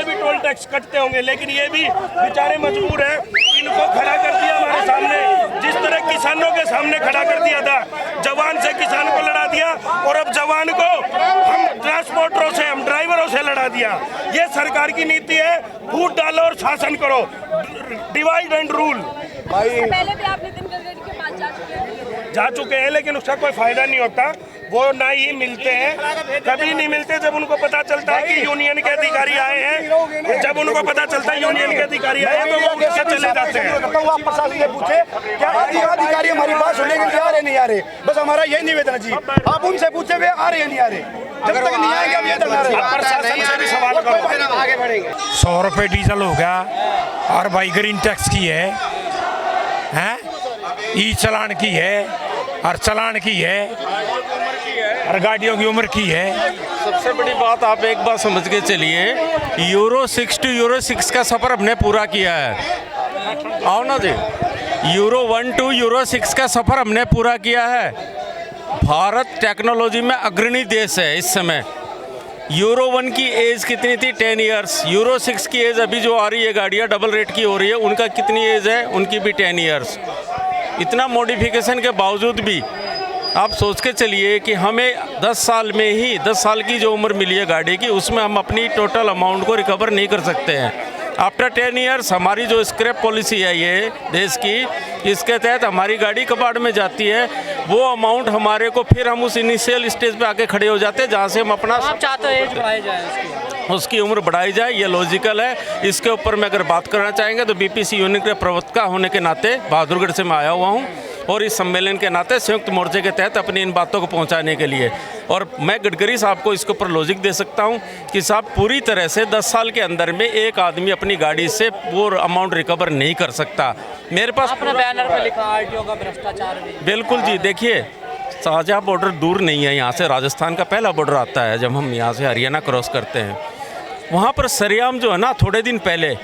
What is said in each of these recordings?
भी toll tax कटते होंगे, लेकिन ये भी बेचारे मजबूर हैं। इनको खड़ा कर दिया हमारे सामने, जिस तरह किसानों के सामने खड़ा कर दिया था, जवान से किसान को लड़ा दिया, और अब जवान को हम ट्रांसपोर्टरों से, हम ड्राइवरों से लड़ा दिया। ये सरकार की नीति है, फूट डालो और शासन करो, डिवाइड एंड रूल। पहले भी आप नितिन गडकरी के पास जा चुके हैं, लेकिन उसका कोई फायदा नहीं होता। वो ना ही मिलते हैं, कभी नहीं मिलते। जब उनको पता चलता है कि यूनियन के अधिकारी आए हैं, जब उनको पता चलता है यूनियन के अधिकारी आए हैं, तो वो उनसे चले जाते हैं। आप प्रशासन से पूछे क्या अधिकारी हमारी बात सुनने के लिए आ रहे नहीं आ रहे, बस हमारा यही निवेदन है जी। आप उनसे पूछे वे आ रहे हैं नहीं आ रहे, जब तक नहीं आएंगे हम ये धरना रहेगा। प्रशासन से भी सवाल करो। आगे बढ़ेंगे। 100 रुपये डीजल हो गया, और भाई ग्रीन टैक्स की है ई चलान की है, और चलान की है, और गाड़ियों की उम्र की है। सबसे बड़ी बात आप एक बात समझ के चलिए, यूरो 6 to यूरो 6 का सफ़र हमने पूरा किया है। आओ ना जी, यूरो 1 to यूरो 6 का सफ़र हमने पूरा किया है। भारत टेक्नोलॉजी में अग्रणी देश है इस समय। यूरो 1 की एज कितनी थी? 10 इयर्स। यूरो 6 की एज अभी जो आ रही है, गाड़ियाँ डबल रेट की हो रही है, उनका कितनी एज है? उनकी भी 10 इयर्स। इतना मॉडिफिकेशन के बावजूद भी आप सोच के चलिए कि हमें 10 साल में ही 10 साल की जो उम्र मिली है गाड़ी की, उसमें हम अपनी टोटल अमाउंट को रिकवर नहीं कर सकते हैं। आफ्टर 10 इयर्स हमारी जो स्क्रैप पॉलिसी है ये देश की, इसके तहत हमारी गाड़ी कबाड़ में जाती है। वो अमाउंट हमारे को फिर हम उस इनिशियल स्टेज पे आके खड़े हो जाते हैं जहाँ से हम अपना आप चाहते हैं एज बढ़ाई जाए, उसकी उम्र बढ़ाई जाए, ये लॉजिकल है। इसके ऊपर मैं अगर बात करना चाहेंगे तो बीपीसी यूनियन के प्रवक्ता होने के नाते बहादुरगढ़ से मैं आया हुआ हूँ, और इस सम्मेलन के नाते संयुक्त मोर्चे के तहत अपनी इन बातों को पहुंचाने के लिए। और मैं गडकरी साहब को इसके ऊपर लॉजिक दे सकता हूं कि साहब पूरी तरह से 10 साल के अंदर में एक आदमी अपनी गाड़ी से वो अमाउंट रिकवर नहीं कर सकता। मेरे पास अपने बैनर पर लिखा आरटीओ का भ्रष्टाचार भी। बिल्कुल जी, देखिए शाहजहाँ बॉर्डर दूर नहीं है, यहाँ से राजस्थान का पहला बॉर्डर आता है। जब हम यहाँ से हरियाणा क्रॉस करते हैं, वहाँ पर सरेआम जो है ना, थोड़े दिन पहले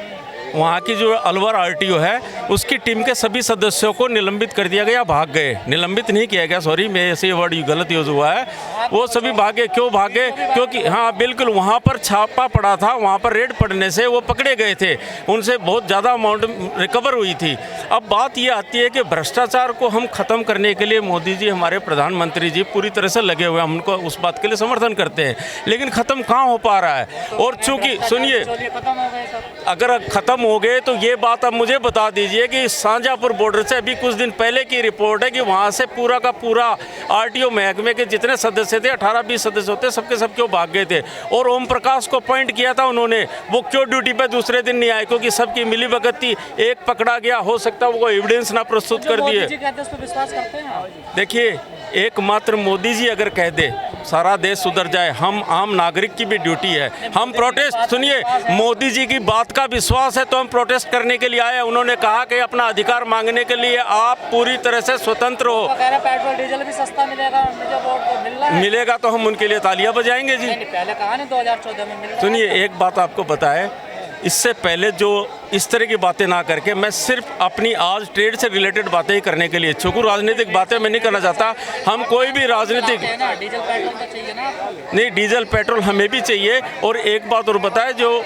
वहाँ की जो अलवर आरटीओ है, उसकी टीम के सभी सदस्यों को निलंबित कर दिया गया, भाग गए। निलंबित नहीं किया गया, सॉरी, मैं ऐसे वर्ड गलत यूज़ हुआ है। वो सभी भागे। क्यों भागे? क्योंकि हाँ बिल्कुल, वहाँ पर छापा पड़ा था, वहाँ पर रेड पड़ने से वो पकड़े गए थे, उनसे बहुत ज़्यादा अमाउंट रिकवर हुई थी। अब बात ये आती है कि भ्रष्टाचार को हम ख़त्म करने के लिए मोदी जी, हमारे प्रधानमंत्री जी पूरी तरह से लगे हुए हैं, हम उनको उस बात के लिए समर्थन करते हैं, लेकिन ख़त्म कहाँ हो पा रहा है? और चूँकि सुनिए, अगर ख़त्म हो गए तो ये बात अब मुझे बता दीजिए कि शाहजहाँपुर बॉर्डर से अभी कुछ दिन पहले की रिपोर्ट है कि वहाँ से पूरा का पूरा आरटीओ महकमे के जितने सदस्य थे, 18-20 सदस्य होते, सबके सब क्यों भाग गए थे? और ओम प्रकाश को पॉइंट किया था उन्होंने, वो क्यों ड्यूटी पे दूसरे दिन नहीं आए? क्योंकि सबकी मिलीभगत थी। एक पकड़ा गया, हो सकता है वो एविडेंस ना प्रस्तुत कर दिए। देखिए, एकमात्र मोदी जी अगर कह दे सारा देश सुधर जाए, हम आम नागरिक की भी ड्यूटी है, हम प्रोटेस्ट, सुनिए, मोदी जी की बात का विश्वास है तो हम प्रोटेस्ट करने के लिए आए। उन्होंने कहा कि अपना अधिकार मांगने के लिए आप पूरी तरह से स्वतंत्र हो। पेट्रोल डीजल भी सस्ता मिलेगा, मुझे वोट तो मिल रहा है। मिलेगा तो हम उनके लिए तालियां बजाएंगे जी। पहले कहा नहीं 2014 में मिल रहा है। सुनिए, एक बात आपको बताएं, इससे पहले जो इस तरह की बातें ना करके मैं सिर्फ अपनी आज ट्रेड से रिलेटेड बातें ही करने के लिए इच्छुक हूँ। राजनीतिक बातें मैं नहीं करना चाहता। हम कोई भी राजनीतिक डीजल पेट्रोल तो चाहिए ना, नहीं, डीजल पेट्रोल हमें भी चाहिए। और एक बात और बताएं, जो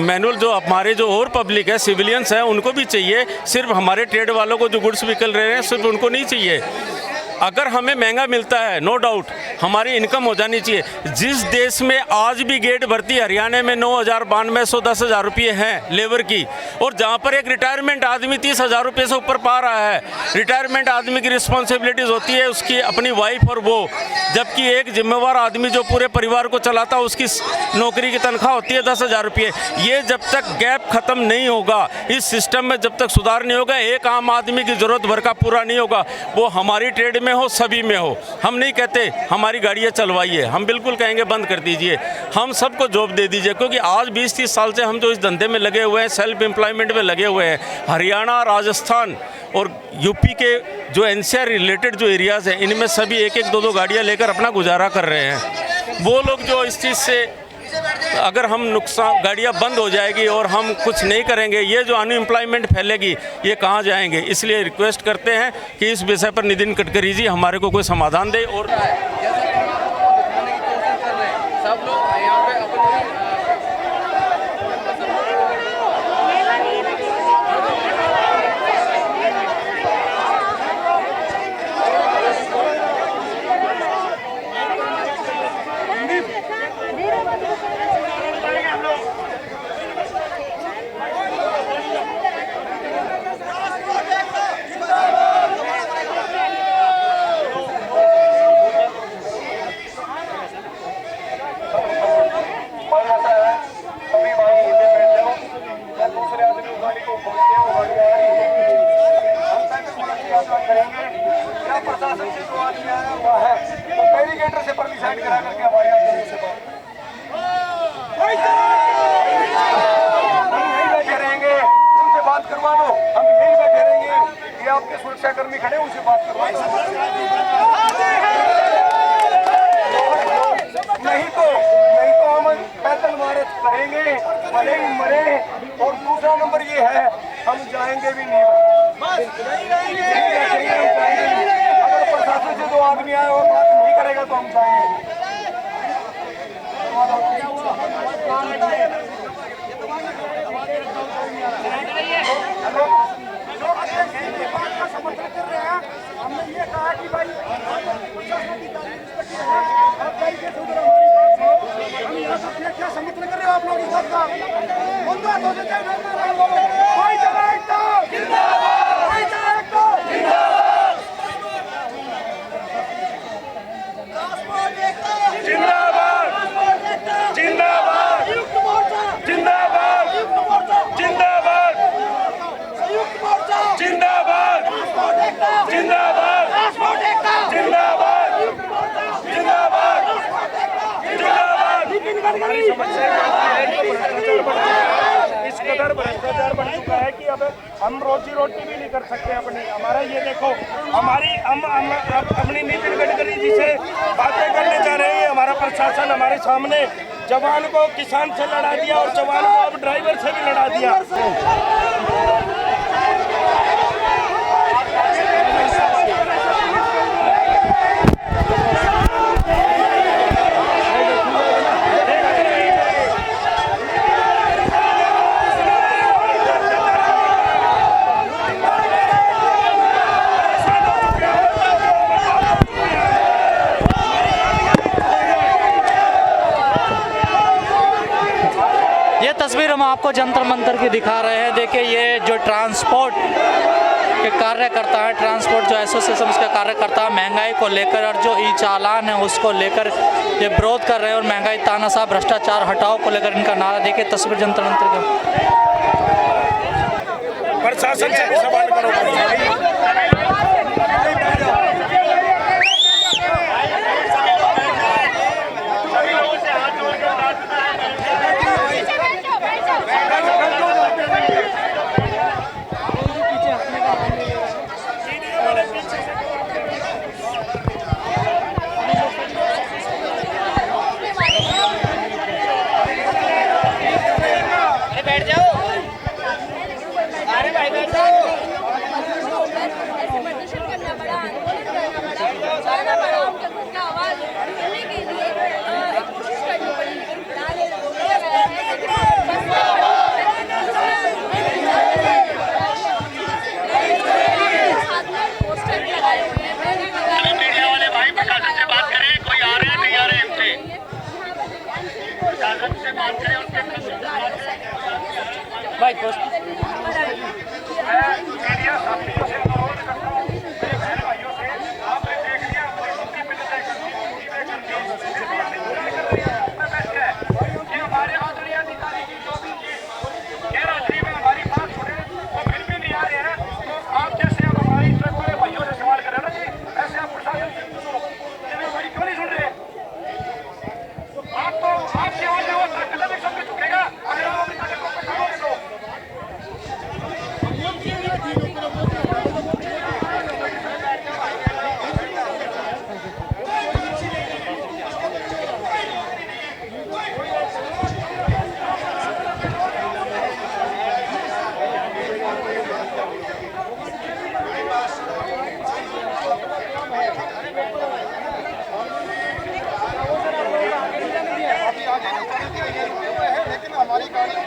मैनुअल जो हमारे जो और पब्लिक है, सिविलियंस हैं, उनको भी चाहिए। सिर्फ हमारे ट्रेड वालों को जो गुड्स निकल रहे हैं सिर्फ उनको नहीं चाहिए। अगर हमें महंगा मिलता है, नो डाउट हमारी इनकम हो जानी चाहिए। जिस देश में आज भी गेट भर्ती हरियाणा में 9,092 10,000 रुपये हैं लेबर की, और जहाँ पर एक रिटायरमेंट आदमी 30,000 रुपये से ऊपर पा रहा है। रिटायरमेंट आदमी की रिस्पॉन्सिबिलिटीज़ होती है उसकी अपनी वाइफ और वो, जबकि एक जिम्मेवार आदमी जो पूरे परिवार को चलाता है उसकी नौकरी की तनख्वाह होती है 10,000 रुपये। ये जब तक गैप ख़त्म नहीं होगा, इस सिस्टम में जब तक सुधार नहीं होगा, एक आम आदमी की ज़रूरत भर का पूरा नहीं होगा, वो हमारी ट्रेड में हो, सभी में हो। हम नहीं कहते हमारी गाड़ियाँ चलवाइए, हम बिल्कुल कहेंगे बंद कर दीजिए, हम सबको जॉब दे दीजिए। क्योंकि आज 20-30 साल से हम जो इस धंधे में लगे हुए हैं, सेल्फ एम्प्लॉयमेंट में लगे हुए हैं, हरियाणा, राजस्थान और यूपी के जो एनसीआर रिलेटेड जो एरियाज़ हैं, इनमें सभी 1-1, 2-2 गाड़ियाँ लेकर अपना गुजारा कर रहे हैं। वो लोग जो इस चीज़ से, अगर हम नुकसान, गाड़ियाँ बंद हो जाएगी और हम कुछ नहीं करेंगे, ये जो अनएम्प्लॉयमेंट फैलेगी, ये कहाँ जाएंगे? इसलिए रिक्वेस्ट करते हैं कि इस विषय पर नितिन गडकरी जी हमारे को कोई समाधान दे। और से जो आदमी आया हुआ है वो बैरिकेटर से परमिशन करा करके हमारे यहाँ से बात हम यही बैठे रहेंगे, उनसे बात करवा दो। हम यही बैठे रहेंगे, ये आपके सुरक्षा कर्मी खड़े उनसे बात करवा दो। नहीं तो हम पैदल मारे करेंगे, भले ही मरे। और दूसरा नंबर ये है, हम जाएंगे भी नहीं, अगर प्रशासन से 2 आदमी आए और बात नहीं करेगा तो हम जाएंगे। समर्थन कर रहे हैं, हमने ये कहा कि भाई क्या समर्थन कर रहे हो आप लोग इस बात का? हमारी समस्या इस कदर भ्रष्टाचार बढ़ चुका है कि अब हम रोजी रोटी भी नहीं कर सकते अपनी। हमारा ये देखो, हमारी हम अपनी नितिन गडकरी जी से बातें करने जा रहे हैं, हमारा प्रशासन हमारे सामने जवान को किसान से लड़ा दिया और जवान को अब ड्राइवर से भी लड़ा दिया। ये तस्वीर हम आपको जंतर मंतर की दिखा रहे हैं। देखिए ये जो ट्रांसपोर्ट के कार्यकर्ता है, ट्रांसपोर्ट जो एसोसिएशन उसके कार्यकर्ता महंगाई को लेकर और जो ई चालान है उसको लेकर ये विरोध कर रहे हैं और महंगाई तानाशाह भ्रष्टाचार हटाओ को लेकर इनका नारा। देखिए तस्वीर जंतर मंतर का। प्रशासन से भी सवाल करो। भाई हमारी गाड़ी